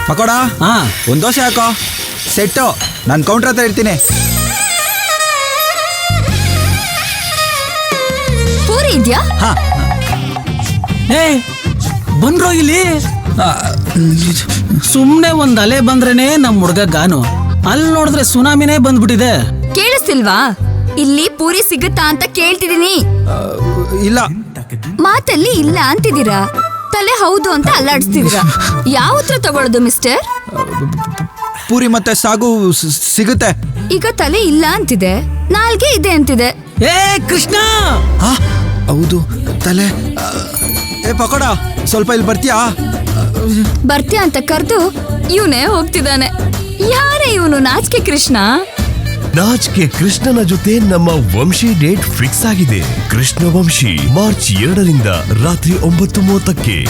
ಪಕೋಡ ಒಂದು ದೋಸೆ ಹಾಕೋ. ಸೆಟ್ಟು, ನಾನು ಕೌಂಟ್ರ್ ಹತ್ರ ಇರ್ತೀನಿ. ಪೂರಿ ಇದ್ಯಾ? ಏ ಬಂದ್ರೋ ಇಲ್ಲಿ. ಸುಮ್ನೆ ಒಂದ್ ಅಲೆ ಬಂದ್ರೇನೆ ನಮ್ ಹುಡ್ಗ ಗಾನು. ಅಲ್ಲಿ ನೋಡಿದ್ರೆ ಸುನಾಮಿನೇ ಬಂದ್ಬಿಟ್ಟಿದೆ. ಕೇಳಿಸ್ತಿಲ್ವಾ? ಇಲ್ಲಿ ಪೂರಿ ಸಿಗುತ್ತಾ ಅಂತ ಕೇಳ್ತಿದೀನಿ. ಇಲ್ಲ. ಮಾತಲ್ಲಿ ಇಲ್ಲ ಅಂತಿದ್ದೀರಾ, ತಲೆ ಹೌದು ಅಂತ ಅಲ್ಲಾಡಿಸ್ತಿದ್ದೀರಾ. ಯಾವ ಉತ್ತರ ತಗೊಳ್ಳೋದು ಮಿಸ್ಟರ್? ಪೂರಿ ಮತ್ತೆ ಸಾಗು ಸಿಗುತ್ತೆ. ಈಗ ತಲೆ ಇಲ್ಲ ಅಂತಿದೆ, ನಾಲ್ಗೆ ಇದೆ ಅಂತಿದೆ. ಏ ಕೃಷ್ಣ, ಹೌದು ತಲೆ. ಏ ಪಕೋಡ, ಸ್ವಲ್ಪ ಇಲ್ಲಿ ಬರ್ತೀಯಾ? ಬರ್ತೀಯ ಅಂತ ಕರೆದು ಇವನೇ ಹೋಗ್ತಿದ್ದಾನೆ. ಯಾರೇ ಇವನು? ನಾಚಿಕೆ ಕೃಷ್ಣ. ನಾಚಿಕೆ ಕೃಷ್ಣನ ಜೊತೆ ನಮ್ಮ ವಂಶಿ ಡೇಟ್ ಫಿಕ್ಸ್ ಆಗಿದೆ. ಕೃಷ್ಣ ವಂಶಿ ಮಾರ್ಚ್ 2 ರಾತ್ರಿ 9:30.